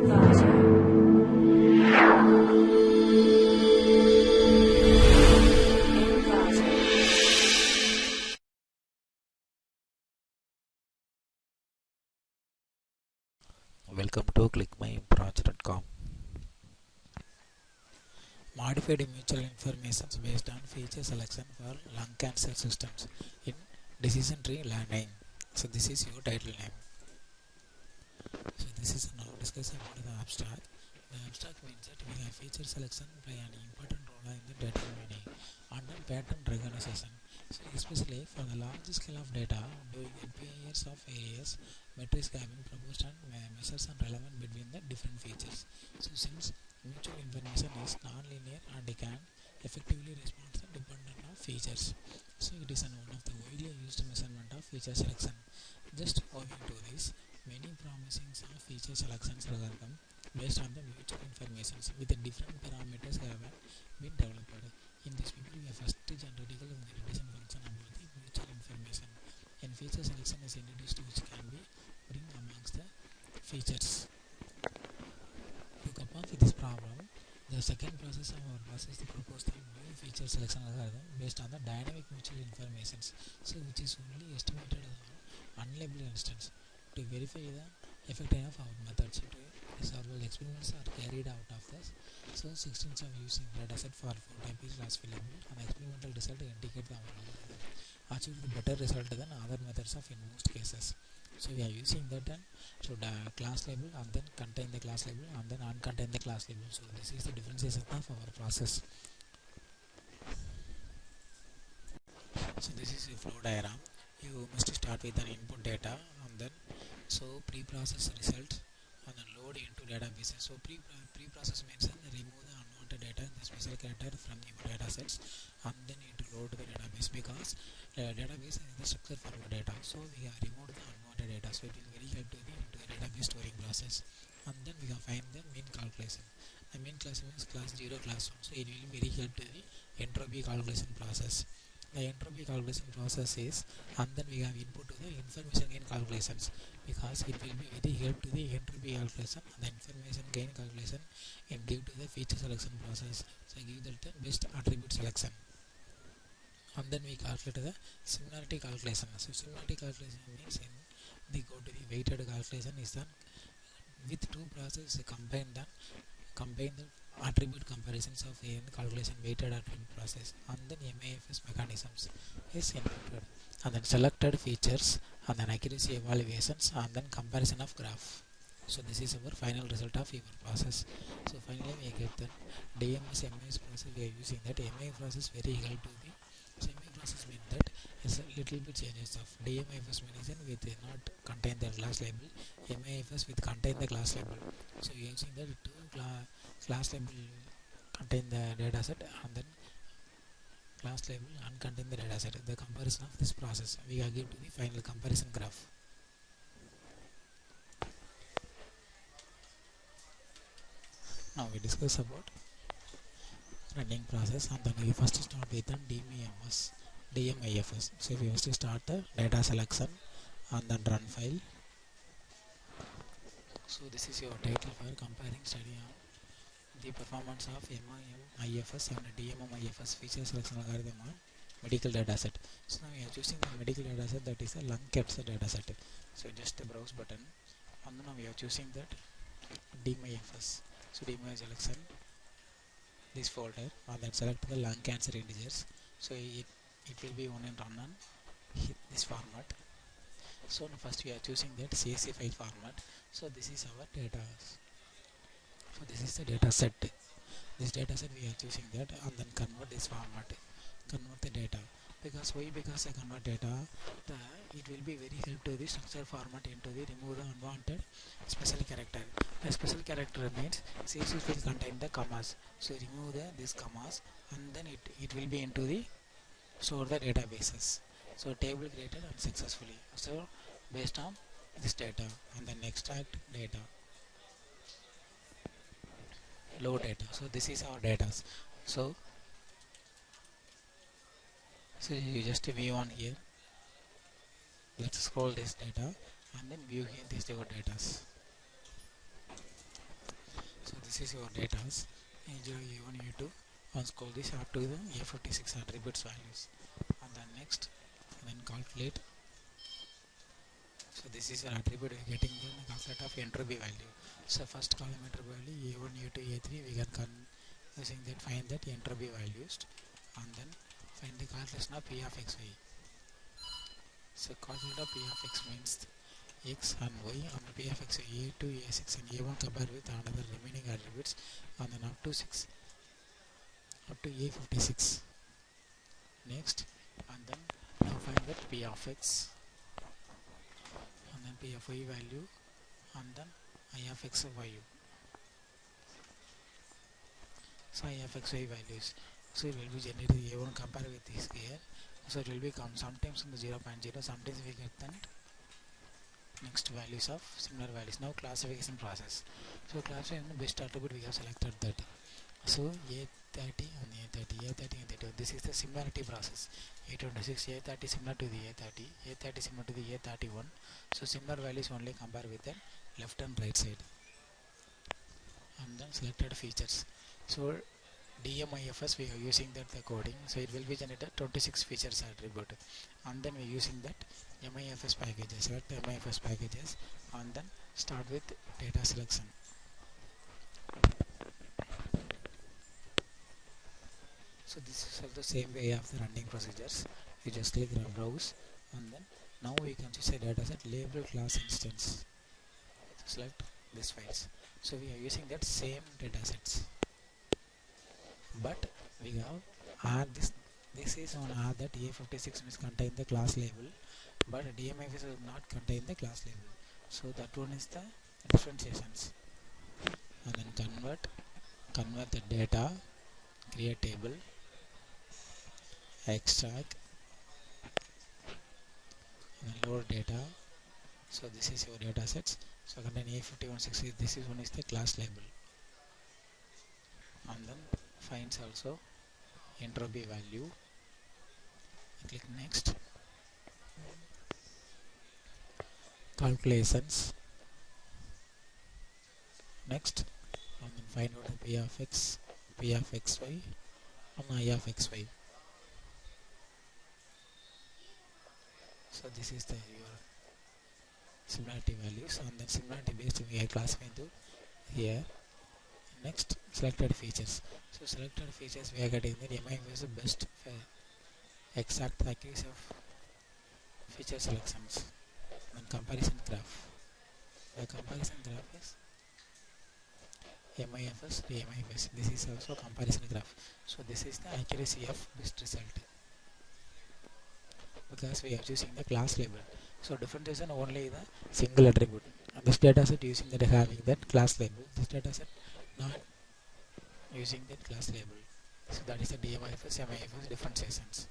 Welcome to clickmyproject.com. Modified mutual information based on feature selection for lung cancer systems in decision tree learning. So this is your title name. So this is now discuss about the abstract. The abstract means that we have feature selection play an important role in the data mining and then pattern recognition. So especially for the large scale of data, doing pairs of areas, metrics have been proposed and measures are relevant between the different features. So since mutual information is non-linear and it can effectively respond to the dependent of features. So it is one of the widely used measurement of feature selection. Just owing to this, many promising feature selections algorithm based on the mutual information with the different parameters have been developed. In this paper, we have first theoretical validation function about the mutual information and feature selection is introduced which can be bring amongst the features. To come up with this problem, the second process of our process to propose the new feature selection algorithm based on the dynamic mutual information, so which is only estimated on unlabeled instance. To verify the effectiveness of our methods, several experiments are carried out of this. So 16 of using dataset for 4 type is available and experimental result indicate the achieve the better result than other methods of in most cases. So we are using that then so the class label and then contain the class label and then uncontain the class label. So this is the differentiation of our process. So this is a flow diagram. You must start with an input data and then so pre-process result and then load into databases. So pre-process means remove the unwanted data in the special character from your data sets and then it load the database because database is the structure for the data. So we have removed the unwanted data. So it will very help to the into the database storing process. And then we can find the mean calculation. The mean class means class 0, class 1. So it will very help to the entropy calculation process. The entropy calculation process is and then we have input to the information gain calculations because it will be very help to the entropy calculation and the information gain calculation and give to the feature selection process. So give that the best attribute selection and then we calculate the similarity calculation. So similarity calculation means in they go to the weighted calculation is done with two processes combine the attribute comparisons of a calculation weighted attribute process and then MAFS mechanisms is inputted and then selected features and then accuracy evaluations and then comparison of graph. So this is our final result of your process. So finally we get the DMS MAS process. We are using that MA process very equal to the MA process means that is a little bit changes of DMFS mechanism with not contain the class label, MAFS with contain the class label. So using that two class label contain the dataset and then class label and contain the dataset. The comparison of this process we are give to the final comparison graph. Now we discuss about running process and then we first start with the DMIFS. So we first start the data selection and then run file. So this is your title for comparing study on the performance of MIFS and DMIFS feature selection algorithm on medical dataset. So now we are choosing the medical dataset that is a lung cancer dataset. So just the browse button and now we are choosing that DMIFS. So DMIFS selection this folder and then select the lung cancer integers. So it will be on and run on this format. So now first we are choosing that CSV file format. So this is our data. So this is the data set. This data set we are choosing that and then convert this format, convert the data. Because why? Because I convert data, it will be very help to the structure format into the remove the unwanted special character. The special character means CSV will contain the commas. So remove this commas and then it will be into the store the databases. So table created and successfully. So based on this data and then extract data. Low data. So this is our data. So you just view on here. Let's scroll this data and then view here this your data. this is your data A0, A1, A2. Once call this up to the A56 attributes values, and then next, and then calculate. So this is your attribute we are getting the calculate of entropy value. So first column entropy value A1, A2, A3. We can using that find that entropy values, and then find the calculation of P of xy. So calculate of P of x means x and y and P of x A2, A6 and A1 compared with another remaining attributes, and then up to 6 up to A56. Next, and then now find that P of x, and then P of y value, and then I of x value. So I of xy values. So it will be generated A1 compared with this here. So it will become sometimes in the 0.0, sometimes we get then next values of similar values. Now classification process. So classification best attribute we have selected that. So A30 and A30, A30 and A30. This is the similarity process. A26, A30 similar to the A30, A30 similar to the A31. So similar values only compare with the left and right side. And then selected features. So DMIFS we are using that the coding, so it will be generated 26 features attribute, and then we are using that MIFS packages. Select the MIFS packages and then start with data selection. So this is the same way of the running procedures. You just click on browse, and then now we can choose a dataset label class instance. So select this files. So we are using that same datasets, but we have this is on R that A56 is contain the class label, but DMIFS will not contain the class label. So that one is the differentiations. And then convert the data, create table, extract, and then load data. So this is your data sets. So contain A5160. This is one is the class label, and then finds also entropy value. Click next. Calculations. Next, and then find out the P of x, P of xy, and I of xy. So this is the your similarity values, and then similarity based we are classifying to here. Next, selected features. So selected features we are getting the MIFS best exact accuracy of feature selections. And comparison graph. The comparison graph is MIFS to MIFS. This is also comparison graph. So this is the accuracy of best result, because we are using the class label. So differentiation only the single attribute. And this dataset using that having that class label. This dataset not using that class label. So that is the DMIFS, MIFS differentiations.